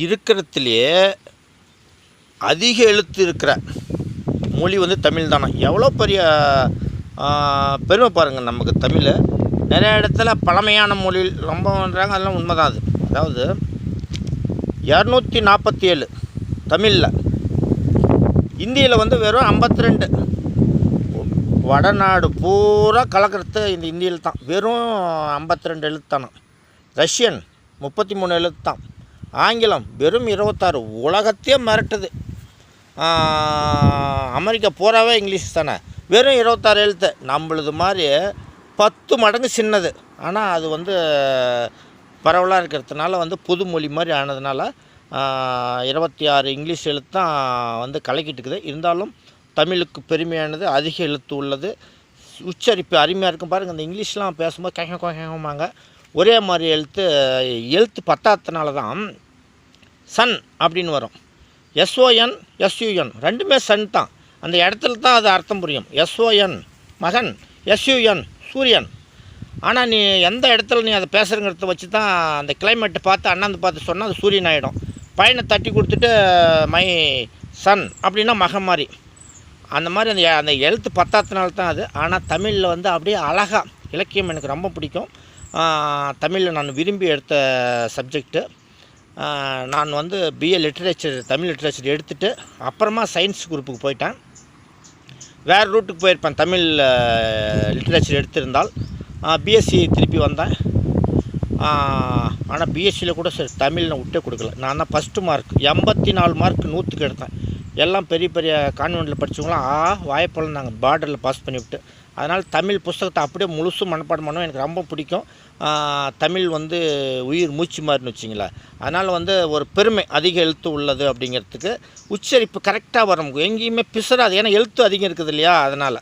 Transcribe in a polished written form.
இருக்கிறதுலையே அதிக எழுத்து இருக்கிற மொழி வந்து தமிழ் தானே. எவ்வளோ பெரிய பெருமை பாருங்கள் நமக்கு தமிழ். நிறைய இடத்துல பழமையான மொழி ரொம்பன்றாங்க, அதெல்லாம் உண்மை தான். அதாவது 247 தமிழில், இந்தியில் வந்து வெறும் 52. வடநாடு பூரா கலக்கிறது இந்த இந்தியில் தான். வெறும் 52 எழுத்து தானே. ரஷ்யன் 33 எழுத்து தான். ஆங்கிலம் வெறும் 26. உலகத்தையே மிரட்டுது. அமெரிக்கா பூராவே இங்கிலீஷ் தானே, வெறும் 26 எழுத்து. நம்மளது மாதிரி 10 மடங்கு சின்னது. ஆனால் அது வந்து பரவலாக இருக்கிறதுனால வந்து புது மொழி மாதிரி ஆனதுனால 26 இங்கிலீஷ் எழுத்து தான் வந்து கலக்கிட்டு இருக்குது. இருந்தாலும் தமிழுக்கு பெருமையானது, அதிக எழுத்து உள்ளது, உச்சரிப்பு அருமையாக இருக்கும். பாருங்கள், இந்த இங்கிலீஷ்லாம் பேசும்போது கேட்கமாங்க ஒரே மாதிரி எழுத்து பத்தாததுனால தான் சன் அப்படின்னு வரும். எஸ்ஓஎன் எஸ்யூஎன் ரெண்டுமே சன் தான். அந்த இடத்துல தான் அது அர்த்தம் புரியும். எஸ்ஓஎன் மகன், எஸ்யூஎன் சூரியன். ஆனால் நீ எந்த இடத்துல நீ அதை பேசுகிறங்கிறத வச்சு தான் அந்த கிளைமேட்டை பார்த்து அண்ணாந்து பார்த்து சொன்னால் அது சூரியன் ஆகிடும். பையனை தட்டி கொடுத்துட்டு மை சன் அப்படின்னா மகன் மாதிரி. அந்த மாதிரி அந்த எழுத்து பத்தாததுனால தான் அது. ஆனால் தமிழில் வந்து அப்படியே அழகாக, இலக்கியம் எனக்கு ரொம்ப பிடிக்கும். தமிழில் நான் விரும்பி எடுத்த சப்ஜெக்டு. நான் வந்து பிஏ லிட்ரேச்சர், தமிழ் லிட்ரேச்சர் எடுத்துகிட்டு அப்புறமா சயின்ஸ் குரூப்புக்கு போயிட்டேன். வேறு ரூட்டுக்கு போயிருப்பேன் தமிழ் லிட்ரேச்சர் எடுத்திருந்தால். பிஎஸ்சி திருப்பி வந்தேன். ஆனால் பிஎஸ்சியில் கூட சரி தமிழ் நான் விட்டே கொடுக்கல. நான் தான் ஃபஸ்ட்டு மார்க் 84 மார்க் 100க்கு எடுத்தேன். எல்லாம் பெரிய பெரிய கான்வெண்ட்டில் படித்தவங்களாம் வாய்ப்பெல்லாம் நாங்கள் பார்டரில் பாஸ் பண்ணிவிட்டு. அதனால் தமிழ் புஸ்தகத்தை அப்படியே முழுசும் மனப்பாடம் பண்ணுவோம். எனக்கு ரொம்ப பிடிக்கும். தமிழ் வந்து உயிர் மூச்சு மாதிரின்னு வச்சிங்களேன். அதனால் வந்து ஒரு பெருமை, அதிக எழுத்து உள்ளது அப்படிங்கிறதுக்கு. உச்சரிப்பு கரெக்டாக வரும், எங்கேயுமே பிசறாது. ஏன்னா எழுத்து அதிகம் இருக்குது இல்லையா, அதனால்.